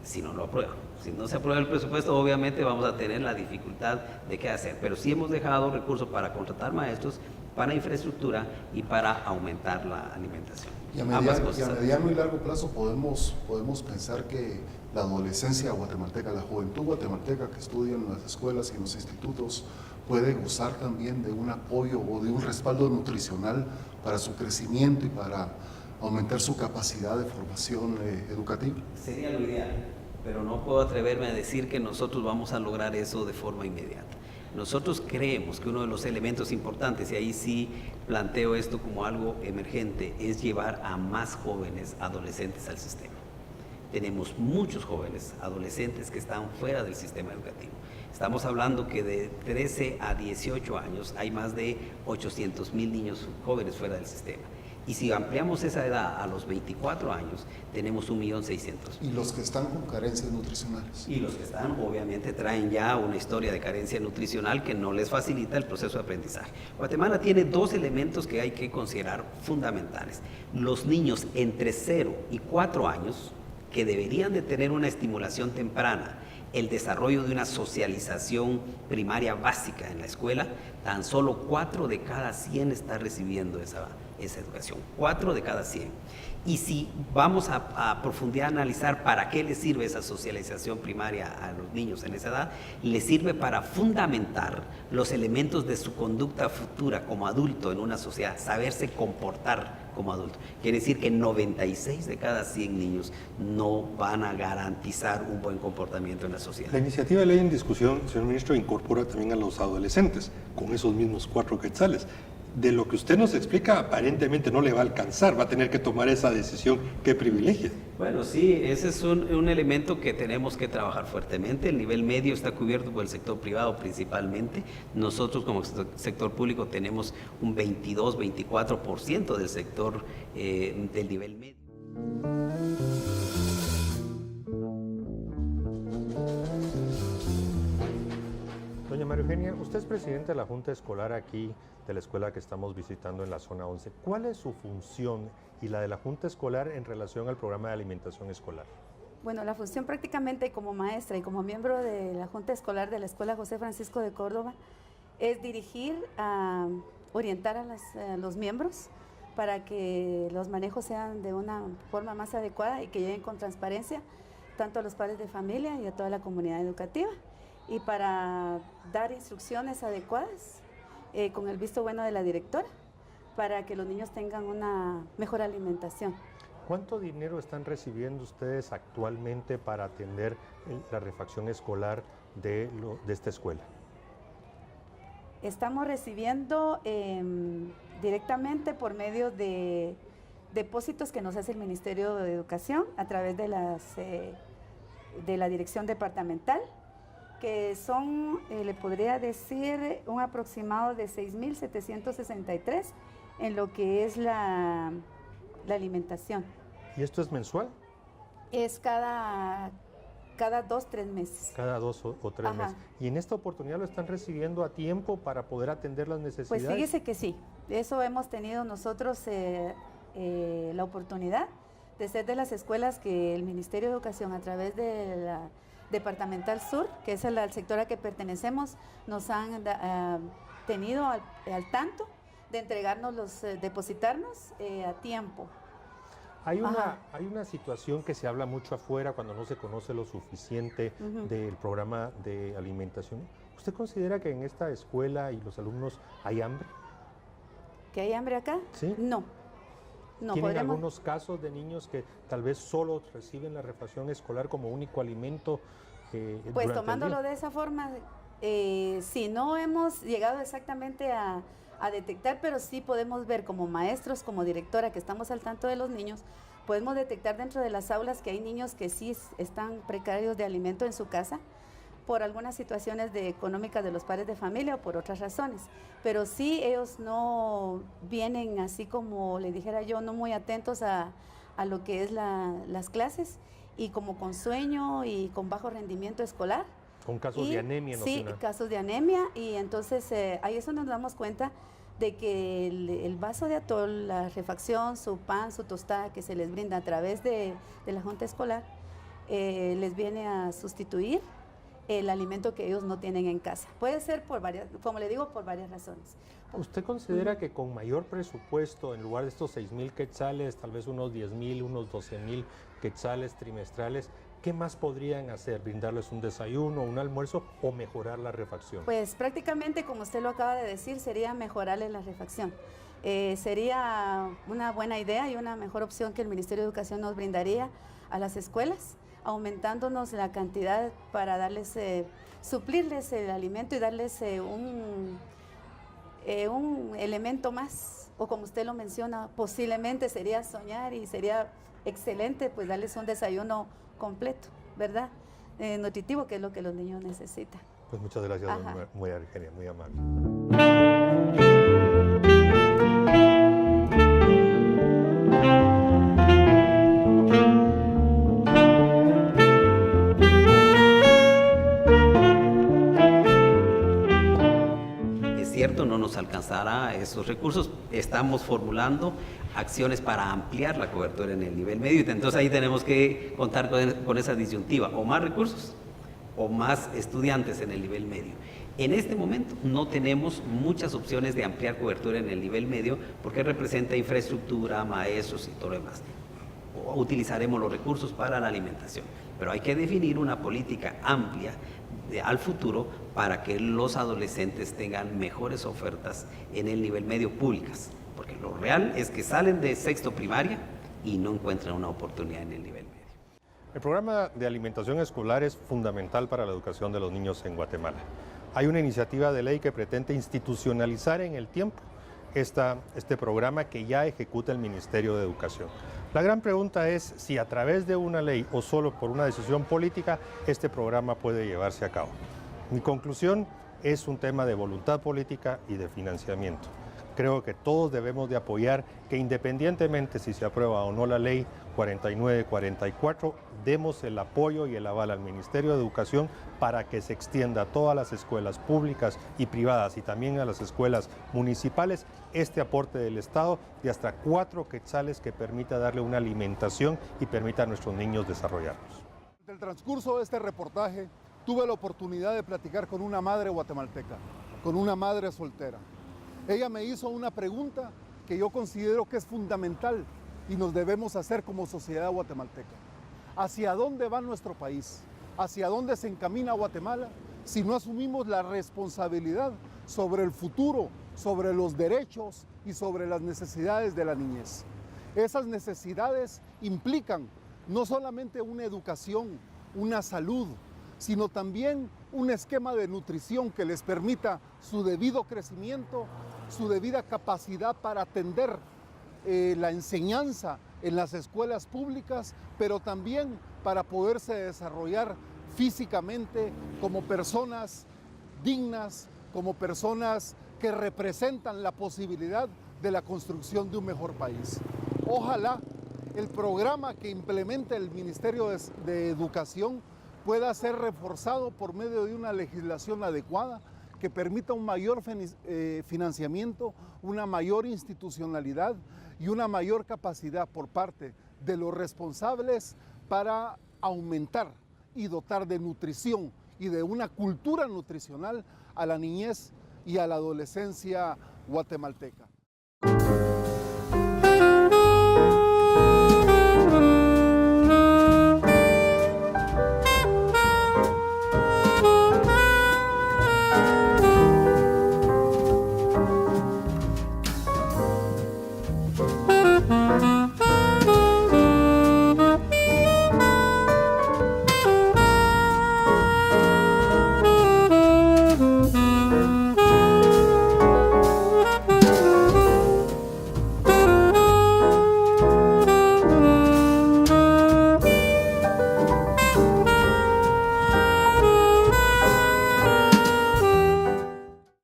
Si no lo aprueba. Si no se aprueba el presupuesto, obviamente vamos a tener la dificultad de qué hacer. Pero sí hemos dejado recursos para contratar maestros, para infraestructura y para aumentar la alimentación. Y a mediano y largo plazo podemos pensar que la adolescencia guatemalteca, la juventud guatemalteca que estudia en las escuelas y en los institutos puede gozar también de un apoyo o de un respaldo nutricional para su crecimiento y para aumentar su capacidad de formación educativa. Sería lo ideal, pero no puedo atreverme a decir que nosotros vamos a lograr eso de forma inmediata. Nosotros creemos que uno de los elementos importantes, y ahí sí planteo esto como algo emergente, es llevar a más jóvenes adolescentes al sistema. Tenemos muchos jóvenes adolescentes que están fuera del sistema educativo. Estamos hablando que de 13 a 18 años hay más de 800,000 niños jóvenes fuera del sistema. Y si ampliamos esa edad a los 24 años, tenemos 1.600.000. Y los que están con carencias nutricionales. Y los que están, obviamente, traen ya una historia de carencia nutricional que no les facilita el proceso de aprendizaje. Guatemala tiene 2 elementos que hay que considerar fundamentales. Los niños entre 0 y 4 años, que deberían de tener una estimulación temprana, el desarrollo de una socialización primaria básica en la escuela, tan solo 4 de cada 100 está recibiendo esa educación, 4 de cada 100. Y si vamos a profundidad a analizar para qué les sirve esa socialización primaria a los niños en esa edad, les sirve para fundamentar los elementos de su conducta futura como adulto en una sociedad, saberse comportar como adulto. Quiere decir que 96 de cada 100 niños no van a garantizar un buen comportamiento en la sociedad. La iniciativa de ley en discusión, señor ministro, incorpora también a los adolescentes con esos mismos 4 quetzales. De lo que usted nos explica, aparentemente no le va a alcanzar, va a tener que tomar esa decisión que privilegia. Bueno, sí, ese es un elemento que tenemos que trabajar fuertemente. El nivel medio está cubierto por el sector privado principalmente. Nosotros como sector público tenemos un 22-24% del sector del nivel medio. Doña María Eugenia, usted es presidenta de la Junta Escolar aquí de la escuela que estamos visitando en la zona 11. ¿Cuál es su función y la de la Junta Escolar en relación al programa de alimentación escolar? Bueno, la función prácticamente como maestra y como miembro de la Junta Escolar de la Escuela José Francisco de Córdoba es dirigir, orientar a los miembros para que los manejos sean de una forma más adecuada y que lleguen con transparencia tanto a los padres de familia y a toda la comunidad educativa, y para dar instrucciones adecuadas con el visto bueno de la directora para que los niños tengan una mejor alimentación. ¿Cuánto dinero están recibiendo ustedes actualmente para atender la refacción escolar de esta escuela? Estamos recibiendo directamente por medio de depósitos que nos hace el Ministerio de Educación a través de la dirección departamental, que son, le podría decir, un aproximado de 6.763 en lo que es la alimentación. ¿Y esto es mensual? Es cada 2-3 meses. Cada 2 o 3 Ajá. meses. ¿Y en esta oportunidad lo están recibiendo a tiempo para poder atender las necesidades? Pues fíjese que sí, eso hemos tenido nosotros la oportunidad de ser de las escuelas que el Ministerio de Educación, a través de la Departamental Sur, que es el sector a que pertenecemos, nos han tenido al tanto de entregarnos depositarnos a tiempo. Hay una situación que se habla mucho afuera cuando no se conoce lo suficiente del programa de alimentación. ¿Usted considera que en esta escuela y los alumnos hay hambre? ¿Que hay hambre acá? Sí. No. ¿Tienen algunos casos de niños que tal vez solo reciben la refacción escolar como único alimento? Pues tomándolo de esa forma, si no hemos llegado exactamente a detectar, pero sí podemos ver como maestros, como directora, que estamos al tanto de los niños, podemos detectar dentro de las aulas que hay niños que sí están precarios de alimento en su casa por algunas situaciones económicas de los padres de familia o por otras razones, pero sí ellos no vienen así como le dijera yo, no muy atentos a lo que es las clases y como con sueño y con bajo rendimiento escolar. Con casos de anemia, ¿no? Sí, casos de anemia, y entonces ahí es donde nos damos cuenta de que el vaso de atol, la refacción, su pan, su tostada que se les brinda a través de la junta escolar, les viene a sustituir el alimento que ellos no tienen en casa. Puede ser por varias, como le digo, por varias razones. ¿Usted considera que con mayor presupuesto, en lugar de estos 6,000 quetzales, tal vez unos 10,000, unos 12,000 quetzales trimestrales, qué más podrían hacer? ¿Brindarles un desayuno, un almuerzo o mejorar la refacción? Pues prácticamente, como usted lo acaba de decir, sería mejorarles la refacción. Sería una buena idea y una mejor opción que el Ministerio de Educación nos brindaría a las escuelas, aumentándonos la cantidad para darles, suplirles el alimento y darles un elemento más, o como usted lo menciona, posiblemente sería soñar y sería excelente pues darles un desayuno completo, ¿verdad? Nutritivo, que es lo que los niños necesitan. Pues muchas gracias, muy Argelia, muy amable. No nos alcanzará esos recursos. Estamos formulando acciones para ampliar la cobertura en el nivel medio, entonces ahí tenemos que contar con esa disyuntiva, o más recursos o más estudiantes en el nivel medio. En este momento no tenemos muchas opciones de ampliar cobertura en el nivel medio porque representa infraestructura, maestros y todo lo demás. O utilizaremos los recursos para la alimentación, pero hay que definir una política amplia al futuro para que los adolescentes tengan mejores ofertas en el nivel medio públicas, porque lo real es que salen de sexto primaria y no encuentran una oportunidad en el nivel medio. El programa de alimentación escolar es fundamental para la educación de los niños en Guatemala. Hay una iniciativa de ley que pretende institucionalizar en el tiempo este programa que ya ejecuta el Ministerio de Educación. La gran pregunta es si a través de una ley o solo por una decisión política este programa puede llevarse a cabo. Mi conclusión es un tema de voluntad política y de financiamiento. Creo que todos debemos de apoyar que independientemente si se aprueba o no la ley 4944, demos el apoyo y el aval al Ministerio de Educación para que se extienda a todas las escuelas públicas y privadas y también a las escuelas municipales este aporte del Estado de hasta 4 quetzales que permita darle una alimentación y permita a nuestros niños desarrollarlos. En el transcurso de este reportaje tuve la oportunidad de platicar con una madre guatemalteca, con una madre soltera. Ella me hizo una pregunta que yo considero que es fundamental y nos debemos hacer como sociedad guatemalteca. ¿Hacia dónde va nuestro país? ¿Hacia dónde se encamina Guatemala si no asumimos la responsabilidad sobre el futuro, sobre los derechos y sobre las necesidades de la niñez? Esas necesidades implican no solamente una educación, una salud, sino también un esquema de nutrición que les permita su debido crecimiento, su debida capacidad para atender la enseñanza en las escuelas públicas, pero también para poderse desarrollar físicamente, como personas dignas, como personas que representan la posibilidad de la construcción de un mejor país. Ojalá el programa que implementa el Ministerio de Educación pueda ser reforzado por medio de una legislación adecuada que permita un mayor financiamiento, una mayor institucionalidad y una mayor capacidad por parte de los responsables para aumentar y dotar de nutrición y de una cultura nutricional a la niñez y a la adolescencia guatemalteca.